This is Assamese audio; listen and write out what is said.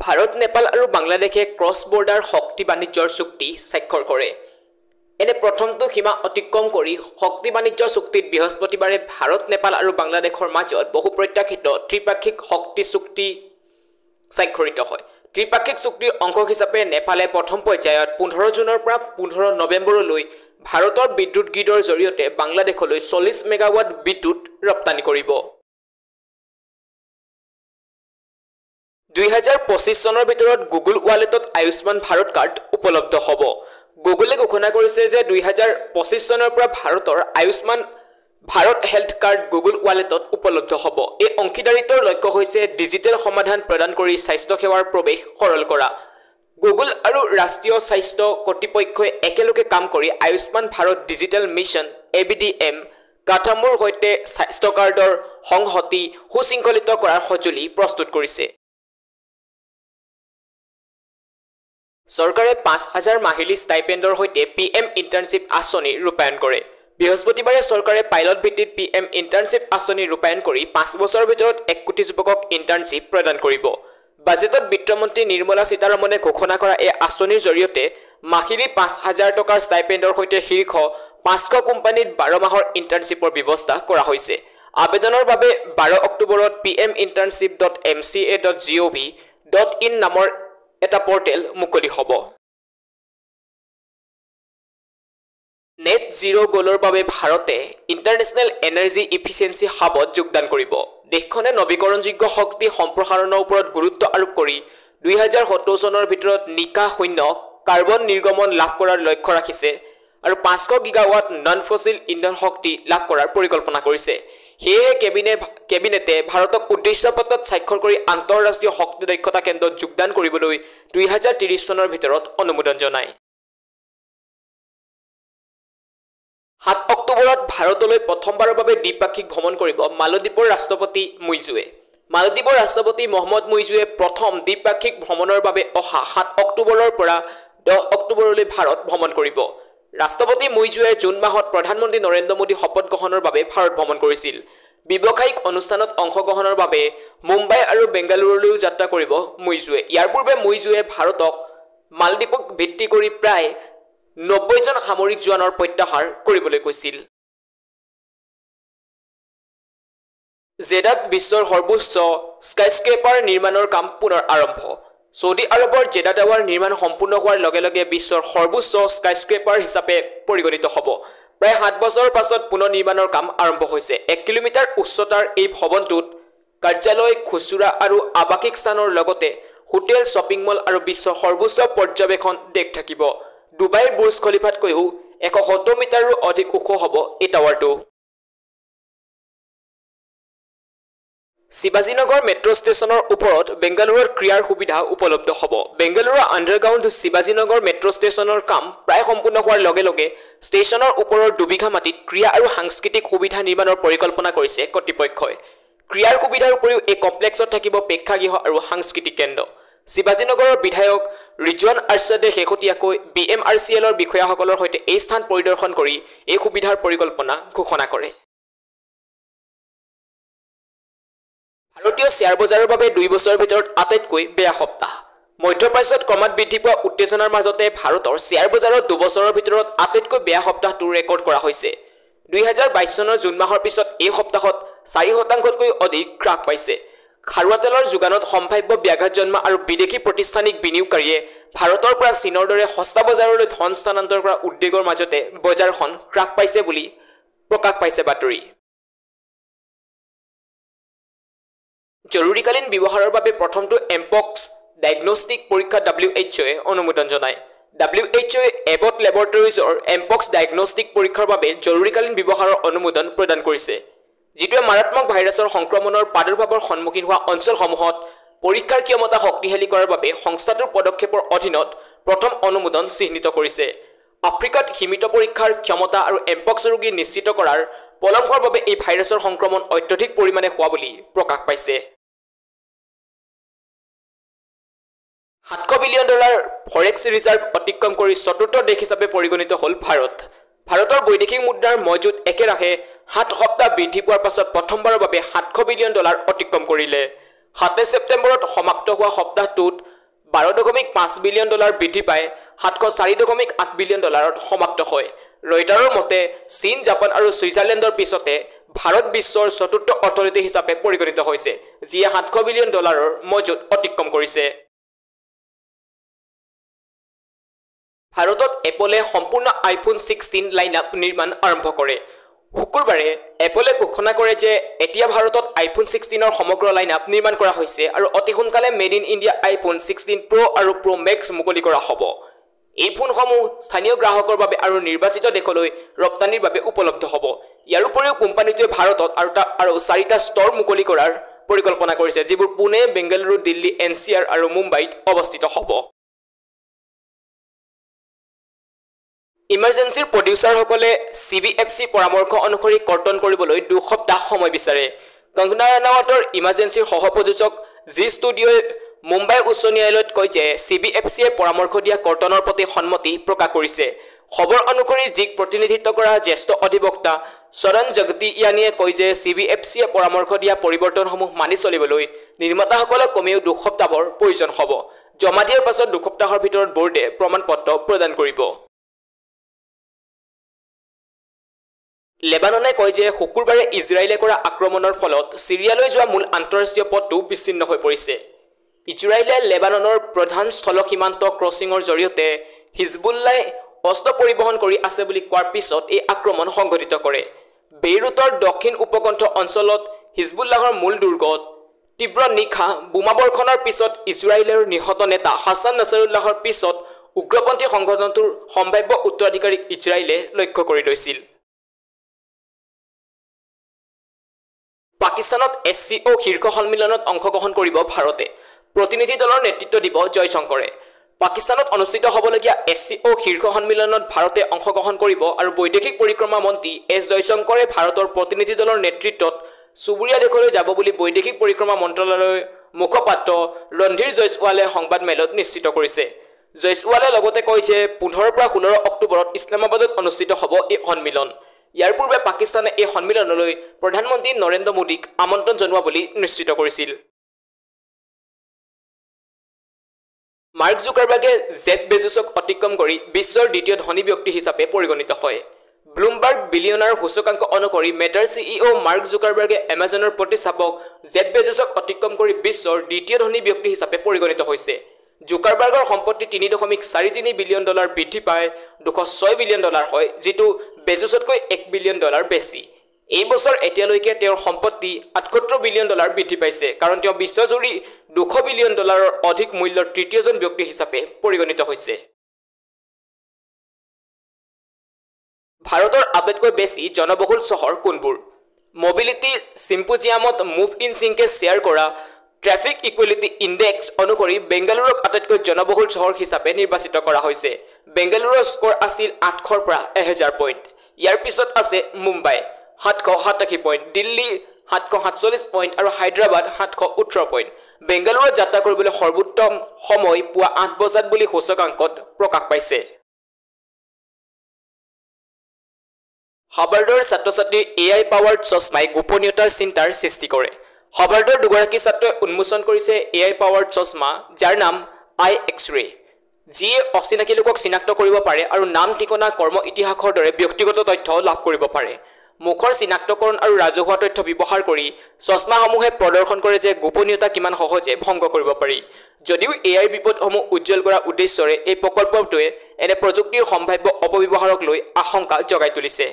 ভাৰত নেপাল আৰু বাংলাদেশে ক্ৰছ বৰ্ডাৰ শক্তি বাণিজ্যৰ চুক্তি স্বাক্ষৰ কৰে। এনে প্ৰথমটো সীমা অতিক্ৰম কৰি শক্তি বাণিজ্য চুক্তিত বৃহস্পতিবাৰে ভাৰত নেপাল আৰু বাংলাদেশৰ মাজত বহু প্ৰত্যাশিত ত্ৰিপাক্ষিক শক্তি চুক্তি স্বাক্ষৰিত হয়। ত্ৰিপাক্ষিক চুক্তিৰ অংশ হিচাপে নেপালে প্ৰথম পৰ্যায়ত 15 জুনৰ পৰা 15 নৱেম্বৰলৈ ভাৰতৰ বিদ্যুৎ গ্ৰিডৰ জৰিয়তে বাংলাদেশলৈ 40 মেগাৱাট বিদ্যুৎ ৰপ্তানি কৰিব। 2025 চনৰ ভিতৰত গুগল ৱালেটত আয়ুষ্মান ভাৰত কাৰ্ড উপলব্ধ হ'ব। গুগলে ঘোষণা কৰিছে যে 2025 চনৰ পৰা ভাৰতৰ Ayushman Bharat health card Google ৱালেটত উপলব্ধ হ'ব। এই অংশীদাৰিত্বৰ লক্ষ্য হৈছে ডিজিটেল সমাধান প্ৰদান কৰি স্বাস্থ্য সেৱাৰ প্ৰৱেশ সৰল কৰা। গুগল আৰু ৰাষ্ট্ৰীয় স্বাস্থ্য কৰ্তৃপক্ষই একেলগে কাম কৰি Ayushman Bharat digital mission ABDM কাঠামোৰ সৈতে স্বাস্থ্য কাৰ্ডৰ সংহতি সুশৃংখলিত কৰাৰ সঁজুলি প্ৰস্তুত কৰিছে। চৰকাৰে 5,000 মাহিলী ষ্টাইপেণ্ডৰ সৈতে PM ইণ্টাৰ্ণশ্বিপ আঁচনি ৰূপায়ণ কৰে। বৃহস্পতিবাৰে চৰকাৰে পাইলট ভিত্তিত PM ইণ্টাৰ্ণশ্বিপ আঁচনি ৰূপায়ণ কৰি 5 বছৰৰ ভিতৰত 1 কোটি যুৱকক ইণ্টাৰ্ণশ্বিপ প্ৰদান কৰিব। বাজেটত বিত্তমন্ত্ৰী নিৰ্মলা সীতাৰমণে ঘোষণা কৰা এই আঁচনিৰ জৰিয়তে মাহিলী 5,000 টকাৰ ষ্টাইপেণ্ডৰ সৈতে শীৰ্ষ 500 কোম্পানীত 12 মাহৰ ইণ্টাৰ্ণশ্বিপৰ ব্যৱস্থা কৰা হৈছে। আবেদনৰ বাবে 12 অক্টোবৰত pminternship.mca.gov.in নামৰ এটা পৰ্টেল মুকলি হ'ব। নেট জিৰ' গ'লৰ বাবে ভাৰতে ইণ্টাৰনেশ্যনেল এনাৰ্জি ইফিচিয়েঞ্চি হাবত যোগদান কৰিব। দেশখনে নৱীকৰণযোগ্য শক্তি সম্প্ৰসাৰণৰ ওপৰত গুৰুত্ব আৰোপ কৰি 2017 চনৰ ভিতৰত নিকা শূন্য কাৰ্বন নিৰ্গমন লাভ কৰাৰ লক্ষ্য ৰাখিছে আৰু 500 গিগাৱাট নন ফসিল ইন্ধন শক্তি লাভ কৰাৰ পৰিকল্পনা কৰিছে। সেয়েহে কেবিনেটে ভাৰতক উদ্দেশ্যপত্ৰত স্বাক্ষৰ কৰি আন্তঃৰাষ্ট্ৰীয় শক্তি দক্ষতা কেন্দ্ৰত যোগদান কৰিবলৈ 2030 চনৰ ভিতৰত অনুমোদন জনায়। 7 অক্টোবৰত ভাৰতলৈ প্ৰথমবাৰৰ বাবে দ্বিপাক্ষিক ভ্ৰমণ কৰিব মালদ্বীপৰ ৰাষ্ট্ৰপতি মুইজুৱে। মালদ্বীপৰ ৰাষ্ট্ৰপতি মহম্মদ মুইজুৱে প্ৰথম দ্বিপাক্ষিক ভ্ৰমণৰ বাবে অহা 7 অক্টোবৰৰ পৰা 10 অক্টোবৰলৈ ভাৰত ভ্ৰমণ কৰিব। ৰাষ্ট্ৰপতি মুইজুৱে জুন মাহত প্ৰধানমন্ত্ৰী নৰেন্দ্ৰ মোদী শপত গ্ৰহণৰ বাবে ভাৰত ভ্ৰমণ কৰিছিল। ব্যৱসায়িক অনুষ্ঠানত অংশগ্ৰহণৰ বাবে মুম্বাই আৰু বেংগালুৰুলৈও যাত্ৰা কৰিব মুইজুৱে। ইয়াৰ পূৰ্বে মুইজুৱে ভাৰতক মালদ্বীপক ভিত্তি কৰি প্ৰায় 90 জন সামৰিক জোৱানৰ প্ৰত্যাহাৰ কৰিবলৈ কৈছিল। জেদাত বিশ্বৰ সৰ্বোচ্চ স্কাইস্ক্ৰেপাৰ নিৰ্মাণৰ কাম পুনৰ আৰম্ভ। ছৌদি আৰবৰ জেদা টাৱাৰ নিৰ্মাণ সম্পূৰ্ণ হোৱাৰ লগে লগে বিশ্বৰ সৰ্বোচ্চ স্কাইস্ক্ৰেপাৰ হিচাপে পৰিগণিত হ'ব। প্ৰায় 7 বছৰৰ পাছত পুনৰ নিৰ্মাণৰ কাম আৰম্ভ হৈছে। 1 কিলোমিটাৰ উচ্চতাৰ এই ভৱনটোত কাৰ্যালয়, খুচুৰা আৰু আৱাসিক স্থানৰ লগতে হোটেল, শ্বপিং মল আৰু বিশ্বৰ সৰ্বোচ্চ পৰ্যবেক্ষণ ডেক থাকিব। ডুবাইৰ বুৰ্জ খলিফাতকৈও 170 মিটাৰৰো অধিক ওখ হ'ব এই টাৱাৰটো। শিৱাজীনগৰ মেট্ৰ' ষ্টেচনৰ ওপৰত বেংগালুৰুৰ ক্ৰীড়াৰ সুবিধা উপলব্ধ হ'ব। বেংগালুৰু আণ্ডাৰগ্ৰাউণ্ড শিৱাজীনগৰ মেট্ৰ' ষ্টেচনৰ কাম প্ৰায় সম্পূৰ্ণ হোৱাৰ লগে লগে ষ্টেচনৰ ওপৰৰ 2 বিঘা মাটিত ক্ৰীড়া আৰু সাংস্কৃতিক সুবিধা নিৰ্মাণৰ পৰিকল্পনা কৰিছে কৰ্তৃপক্ষই। ক্ৰীড়াৰ সুবিধাৰ উপৰিও এই কমপ্লেক্সত থাকিব প্ৰেক্ষাগৃহ আৰু সাংস্কৃতিক কেন্দ্ৰ। শিৱাজীনগৰৰ বিধায়ক ৰিজৱান আৰশ্বাদে শেহতীয়াকৈ BMRCLৰ বিষয়াসকলৰ সৈতে এই স্থান পৰিদৰ্শন কৰি এই সুবিধাৰ পৰিকল্পনা ঘোষণা কৰে। ভাৰতীয় শ্বেয়াৰ বজাৰৰ বাবে 2 বছৰৰ ভিতৰত আটাইতকৈ বেয়া সপ্তাহ। মধ্যপ্ৰাচ্যত ক্ৰমাৎ বৃদ্ধি পোৱা উত্তেজনাৰ মাজতে ভাৰতৰ শ্বেয়াৰ বজাৰত 2 বছৰৰ ভিতৰত আটাইতকৈ বেয়া সপ্তাহটো ৰেকৰ্ড কৰা হৈছে। 2022 চনৰ জুন মাহৰ পিছত এই সপ্তাহত 4%তকৈ অধিক হ্ৰাস পাইছে। খাৰুৱা তেলৰ যোগানত সম্ভাৱ্য ব্যাঘাত জন্মা আৰু বিদেশী প্ৰতিষ্ঠানিক বিনিয়োগকাৰীয়ে ভাৰতৰ পৰা চীনৰ দৰে সস্তা বজাৰলৈ ধন স্থানান্তৰ কৰা উদ্বেগৰ মাজতে বজাৰখন হ্ৰাস পাইছে বুলি প্ৰকাশ পাইছে বাতৰি। জৰুৰীকালীন ব্যৱহাৰৰ বাবে প্ৰথমটো এমপক্স ডায়েগনষ্টিক পৰীক্ষা WHOয়ে অনুমোদন জনায়। WHOয়ে এবট লেবৰেটৰিজৰ এমপক্স ডায়েগনষ্টিক পৰীক্ষাৰ বাবে জৰুৰীকালীন ব্যৱহাৰৰ অনুমোদন প্ৰদান কৰিছে, যিটোৱে মাৰাত্মক ভাইৰাছৰ সংক্ৰমণৰ প্ৰাদুৰ্ভাৱৰ সন্মুখীন হোৱা অঞ্চলসমূহত পৰীক্ষাৰ ক্ষমতা শক্তিশালী কৰাৰ বাবে সংস্থাটোৰ পদক্ষেপৰ অধীনত প্ৰথম অনুমোদন চিহ্নিত কৰিছে। আফ্ৰিকাত সীমিত পৰীক্ষাৰ ক্ষমতা আৰু এমপক্স ৰোগী নিশ্চিত কৰাৰ পলম হোৱাৰ বাবে এই ভাইৰাছৰ সংক্ৰমণ অত্যধিক পৰিমাণে হোৱা বুলি প্ৰকাশ পাইছে। $700 বিলিয়ন ফৰেক্স ৰিজাৰ্ভ অতিক্ৰম কৰি চতুৰ্থ দেশ হিচাপে পৰিগণিত হ'ল ভাৰত। ভাৰতৰ বৈদেশিক মুদ্ৰাৰ মজুত একেৰাহে 7 সপ্তাহ বৃদ্ধি পোৱাৰ পাছত প্ৰথমবাৰৰ বাবে $700 বিলিয়ন অতিক্ৰম কৰিলে। 27 ছেপ্টেম্বৰত সমাপ্ত হোৱা সপ্তাহটোত $12.5 বিলিয়ন বৃদ্ধি পাই $704.8 বিলিয়ন সমাপ্ত হয়। ৰয়টাৰৰ মতে চীন, জাপান আৰু ছুইজাৰলেণ্ডৰ পিছতে ভাৰত বিশ্বৰ চতুৰ্থ অৰ্থনীতি হিচাপে পৰিগণিত হৈছে, যিয়ে $700 বিলিয়ন মজুত অতিক্ৰম কৰিছে। ভাৰতত এপলে সম্পূৰ্ণ আইফোন 16 লাইনআপ নিৰ্মাণ আৰম্ভ কৰে। শুকুৰবাৰে এপলে ঘোষণা কৰে যে এতিয়া ভাৰতত আইফোন 16ৰ সমগ্ৰ লাইনআপ নিৰ্মাণ কৰা হৈছে আৰু অতি সোনকালে মেড ইন ইণ্ডিয়া আইফোন 16 প্ৰ আৰু প্ৰ মেক্স মুকলি কৰা হ'ব। এই ফোনসমূহ স্থানীয় গ্ৰাহকৰ বাবে আৰু নিৰ্বাচিত দেশলৈ ৰপ্তানিৰ বাবে উপলব্ধ হ'ব। ইয়াৰ উপৰিও কোম্পানীটোৱে ভাৰতত আৰু 4টা ষ্টৰ মুকলি কৰাৰ পৰিকল্পনা কৰিছে, যিবোৰ পুনে, বেংগালুৰু, দিল্লী, NCR আৰু মুম্বাইত অৱস্থিত হ'ব। ইমাৰ্জেন্সিৰ প্ৰডিউচাৰসকলে CBFC পৰামৰ্শ অনুসৰি কৰ্তন কৰিবলৈ 2 সপ্তাহ সময় বিচাৰে। কংগনা ৰাণাৱটৰ ইমাৰ্জেন্সিৰ সহ-প্ৰযোজক জি ষ্টুডিঅ'ই মুম্বাই উচ্চ ন্যায়ালয়ত কয় যে CBFCয়ে পৰামৰ্শ দিয়া কৰ্তনৰ প্ৰতি সন্মতি প্ৰকাশ কৰিছে। খবৰ অনুসৰি জিক প্ৰতিনিধিত্ব কৰা জ্যেষ্ঠ অধিবক্তা চৰণ জগতিয়ানীয়ে কয় যে CBFCয়ে পৰামৰ্শ দিয়া পৰিৱৰ্তনসমূহ মানি চলিবলৈ নিৰ্মাতাসকলক কমেও 2 সপ্তাহৰ প্ৰয়োজন হ'ব। জমা দিয়াৰ পাছত 2 সপ্তাহৰ ভিতৰত বোৰ্ডে প্ৰমাণপত্ৰ প্ৰদান কৰিব। লেবাননে কয় যে শুকুৰবাৰে ইজৰাইলে কৰা আক্ৰমণৰ ফলত চিৰিয়ালৈ যোৱা মূল আন্তঃৰাষ্ট্ৰীয় পথটো বিচ্ছিন্ন হৈ পৰিছে। ইজৰাইলে লেবাননৰ প্ৰধান স্থল সীমান্ত ক্ৰছিঙৰ জৰিয়তে হিজবুল্লাই অস্ত্ৰ পৰিবহণ কৰি আছে বুলি কোৱাৰ পিছত এই আক্ৰমণ সংঘটিত কৰে। বেইৰুটৰ দক্ষিণ উপকণ্ঠ অঞ্চলত হিজবুল্লাহৰ মূল দুৰ্গত তীব্ৰ নিশা বোমাবৰ্ষণৰ পিছত ইজৰাইলৰ নিহত নেতা হাছান নাছাৰুল্লাহৰ পিছত উগ্ৰপন্থী সংগঠনটোৰ সম্ভাৱ্য উত্তৰাধিকাৰীক ইজৰাইলে লক্ষ্য কৰি লৈছিল। পাকিস্তানত SCO শীৰ্ষ সন্মিলনত অংশগ্ৰহণ কৰিব ভাৰতে। প্ৰতিনিধি দলৰ নেতৃত্ব দিব জয়শংকৰে। পাকিস্তানত অনুষ্ঠিত হ'বলগীয়া SCO শীৰ্ষ সন্মিলনত ভাৰতে অংশগ্ৰহণ কৰিব আৰু বৈদেশিক পৰিক্ৰমা মন্ত্ৰী S জয়শংকৰে ভাৰতৰ প্ৰতিনিধি দলৰ নেতৃত্বত চুবুৰীয়া দেশলৈ যাব বুলি বৈদেশিক পৰিক্ৰমা মন্ত্ৰালয়ৰ মুখপাত্ৰ ৰন্ধীৰ জয়ছৱালে সংবাদমেলত নিশ্চিত কৰিছে। জয়ছৱালে লগতে কয় যে 15 পৰা 16 অক্টোবৰত ইছলামাবাদত অনুষ্ঠিত হ'ব এই সন্মিলন। ইয়াৰ পূৰ্বে পাকিস্তানে এই সন্মিলনলৈ প্ৰধানমন্ত্ৰী নৰেন্দ্ৰ মোদীক আমন্ত্ৰণ জনোৱা বুলি নিশ্চিত কৰিছিল। মাৰ্ক জুকাৰবাৰ্গে জেফ বেজোছক অতিক্ৰম কৰি বিশ্বৰ দ্বিতীয় ধনী ব্যক্তি হিচাপে পৰিগণিত হয়। ব্লুমবাৰ্গ বিলিয়নাৰ সূচকাংক অনুসৰি মেটাৰ CEO মাৰ্ক জুকাৰবাৰ্গে এমাজনৰ প্ৰতিষ্ঠাপক জেফ বেজোছক অতিক্ৰম কৰি বিশ্বৰ দ্বিতীয় ধনী ব্যক্তি হিচাপে পৰিগণিত হৈছে। জুকাৰবাৰ্গৰ সম্পত্তি $3.43 বিলিয়ন বৃদ্ধি পাই $206 বিলিয়ন হয়, যিটো বেজোছতকৈ $1 বিলিয়ন বেছি। এই বছৰ এতিয়ালৈকে তেওঁৰ সম্পত্তি $78 বিলিয়ন বৃদ্ধি পাইছে, কাৰণ তেওঁ বিশ্বজুৰি $200 বিলিয়ন অধিক মূল্যৰ তৃতীয়জন ব্যক্তি হিচাপে পৰিগণিত হৈছে। ভাৰতৰ আটাইতকৈ বেছি জনবহুল চহৰ কোনবোৰ? মবিলিটি চিম্পোজিয়ামত মুভ ইন সিংকে শ্বেয়াৰ কৰা ট্ৰেফিক ইকুৱেলিটি ইণ্ডেক্স অনুসৰি বেংগালুৰুক আটাইতকৈ জনবহুল চহৰ হিচাপে নিৰ্বাচিত কৰা হৈছে। বেংগালুৰুৰ স্ক'ৰ আছিল 800ৰ পৰা 1000 পইণ্ট। ইয়াৰ পিছত আছে মুম্বাই 787 পইণ্ট, দিল্লী 747 পইণ্ট আৰু হায়দৰাবাদ 718 পইণ্ট। বেংগালুৰুত যাত্ৰা কৰিবলৈ সৰ্বোত্তম সময় পুৱা 8 বজাত বুলি সূচকাংকত প্ৰকাশ পাইছে। হাৰ্ভাৰ্ডৰ ছাত্ৰ-ছাত্ৰীৰ AI পাৱাৰ্ড চশমাই গোপনীয়তাৰ চিন্তাৰ সৃষ্টি কৰে। হাৰ্ভাৰ্ডৰ দুগৰাকী ছাত্ৰই উন্মোচন কৰিছে AI পাৱাৰ্ড চশমা, যাৰ নাম iX-ray, যিয়ে অচিনাকি লোকক চিনাক্ত কৰিব পাৰে আৰু নাম, ঠিকনা, কৰ্ম ইতিহাসৰ দৰে ব্যক্তিগত তথ্য লাভ কৰিব পাৰে। মুখৰ চিনাক্তকৰণ আৰু ৰাজহুৱা তথ্য ব্যৱহাৰ কৰি চশমাসমূহে প্ৰদৰ্শন কৰে যে গোপনীয়তা কিমান সহজে ভংগ কৰিব পাৰি। যদিও AI বিপদসমূহ উজ্জ্বল কৰাৰ উদ্দেশ্যৰে এই প্ৰকল্পটোৱে এনে প্ৰযুক্তিৰ সম্ভাৱ্য অপব্যৱহাৰক লৈ আশংকা জগাই তুলিছে।